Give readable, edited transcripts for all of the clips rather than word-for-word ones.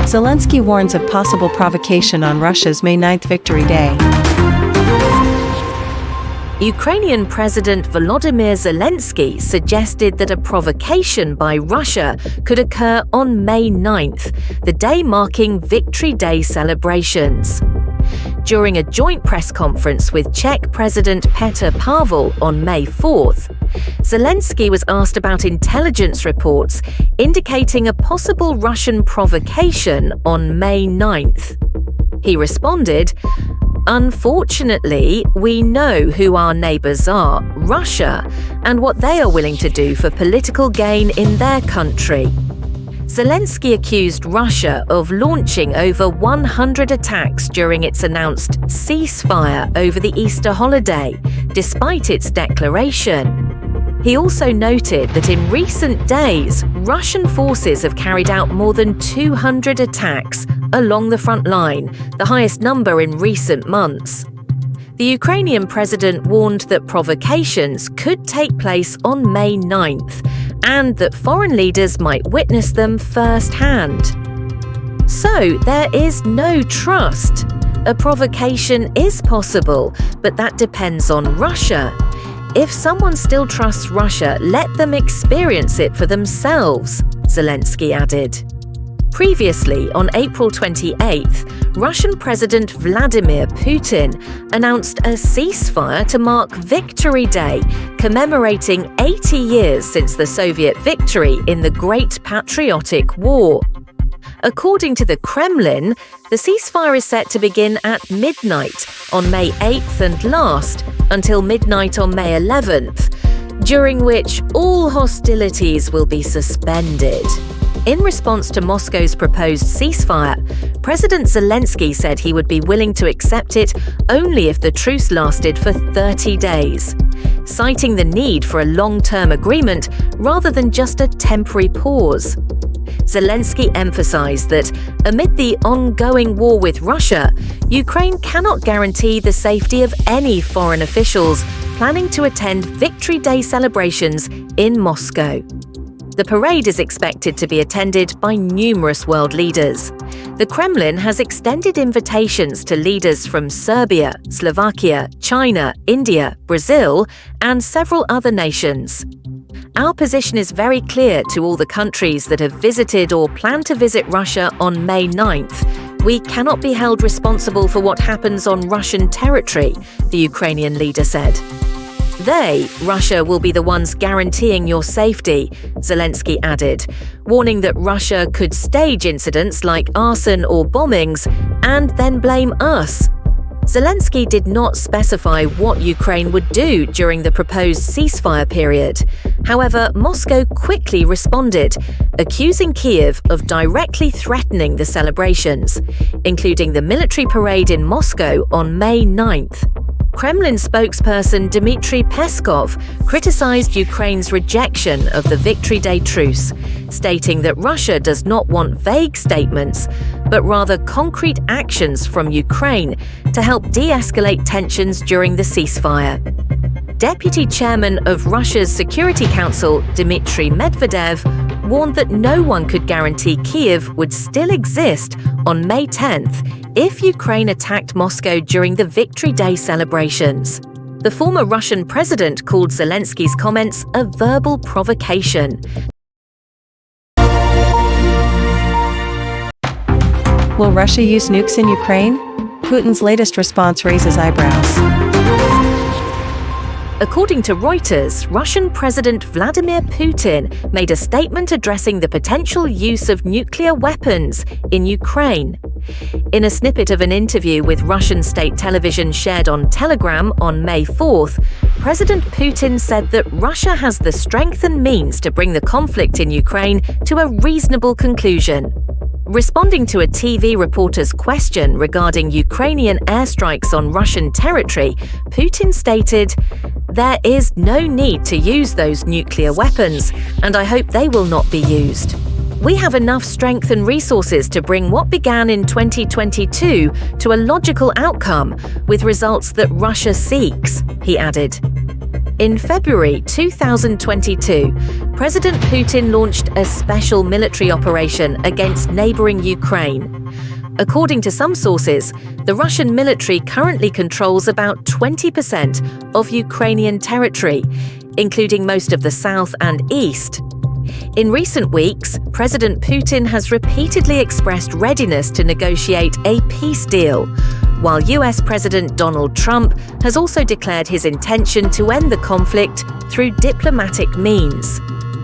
Zelensky warns of possible provocation on Russia's May 9th Victory Day. Ukrainian President Volodymyr Zelensky suggested that a provocation by Russia could occur on May 9th, the day marking Victory Day celebrations. During a joint press conference with Czech President Petr Pavel on May 4th, Zelensky was asked about intelligence reports indicating a possible Russian provocation on May 9th. He responded, "Unfortunately, we know who our neighbors are, Russia, and what they are willing to do for political gain in their country." Zelensky accused Russia of launching over 100 attacks during its announced ceasefire over the Easter holiday, despite its declaration. He also noted that in recent days, Russian forces have carried out more than 200 attacks along the front line, the highest number in recent months. The Ukrainian president warned that provocations could take place on May 9th and that foreign leaders might witness them firsthand. So there is no trust. A provocation is possible, but that depends on Russia. If someone still trusts Russia, let them experience it for themselves, Zelensky added. Previously, on April 28th, Russian President Vladimir Putin announced a ceasefire to mark Victory Day, commemorating 80 years since the Soviet victory in the Great Patriotic War. According to the Kremlin, the ceasefire is set to begin at midnight on May 8th and last until midnight on May 11th, during which all hostilities will be suspended. In response to Moscow's proposed ceasefire, President Zelensky said he would be willing to accept it only if the truce lasted for 30 days, citing the need for a long-term agreement rather than just a temporary pause. Zelensky emphasized that, amid the ongoing war with Russia, Ukraine cannot guarantee the safety of any foreign officials planning to attend Victory Day celebrations in Moscow. The parade is expected to be attended by numerous world leaders. The Kremlin has extended invitations to leaders from Serbia, Slovakia, China, India, Brazil, and several other nations. Our position is very clear to all the countries that have visited or plan to visit Russia on May 9th. We cannot be held responsible for what happens on Russian territory, the Ukrainian leader said. They, Russia, will be the ones guaranteeing your safety, Zelensky added, warning that Russia could stage incidents like arson or bombings and then blame us. Zelensky did not specify what Ukraine would do during the proposed ceasefire period. However, Moscow quickly responded, accusing Kyiv of directly threatening the celebrations, including the military parade in Moscow on May 9th. Kremlin spokesperson Dmitry Peskov criticized Ukraine's rejection of the Victory Day truce, stating that Russia does not want vague statements, but rather concrete actions from Ukraine to help de-escalate tensions during the ceasefire. Deputy Chairman of Russia's Security Council, Dmitry Medvedev, warned that no one could guarantee Kyiv would still exist on May 10th if Ukraine attacked Moscow during the Victory Day celebrations. The former Russian president called Zelensky's comments a verbal provocation. Will Russia use nukes in Ukraine? Putin's latest response raises eyebrows. According to Reuters, Russian President Vladimir Putin made a statement addressing the potential use of nuclear weapons in Ukraine. In a snippet of an interview with Russian state television shared on Telegram on May 4th, President Putin said that Russia has the strength and means to bring the conflict in Ukraine to a reasonable conclusion. Responding to a TV reporter's question regarding Ukrainian airstrikes on Russian territory, Putin stated, "There is no need to use those nuclear weapons, and I hope they will not be used. We have enough strength and resources to bring what began in 2022 to a logical outcome with results that Russia seeks," he added. In February 2022, President Putin launched a special military operation against neighboring Ukraine. According to some sources, the Russian military currently controls about 20% of Ukrainian territory, including most of the south and east. In recent weeks, President Putin has repeatedly expressed readiness to negotiate a peace deal, while US President Donald Trump has also declared his intention to end the conflict through diplomatic means.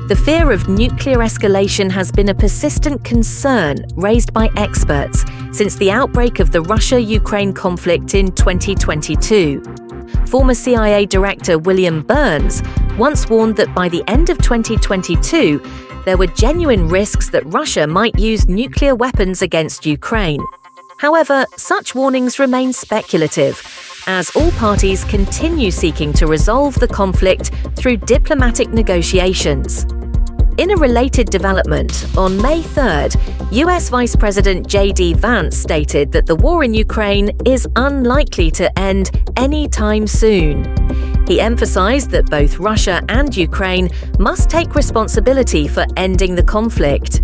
The fear of nuclear escalation has been a persistent concern raised by experts since the outbreak of the Russia-Ukraine conflict in 2022. Former CIA Director William Burns once warned that by the end of 2022, there were genuine risks that Russia might use nuclear weapons against Ukraine. However, such warnings remain speculative, as all parties continue seeking to resolve the conflict through diplomatic negotiations. In a related development, on May 3rd, US Vice President J.D. Vance stated that the war in Ukraine is unlikely to end anytime soon. He emphasized that both Russia and Ukraine must take responsibility for ending the conflict.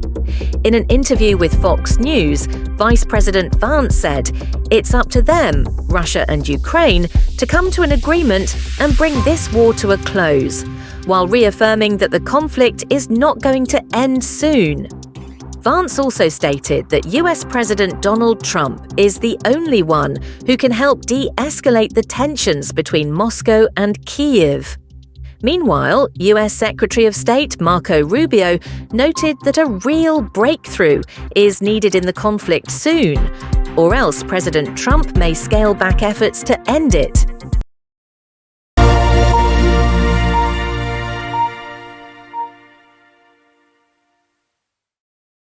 In an interview with Fox News, Vice President Vance said, "It's up to them, Russia and Ukraine, to come to an agreement and bring this war to a close," while reaffirming that the conflict is not going to end soon. Vance also stated that US President Donald Trump is the only one who can help de-escalate the tensions between Moscow and Kyiv. Meanwhile, US Secretary of State Marco Rubio noted that a real breakthrough is needed in the conflict soon, or else President Trump may scale back efforts to end it.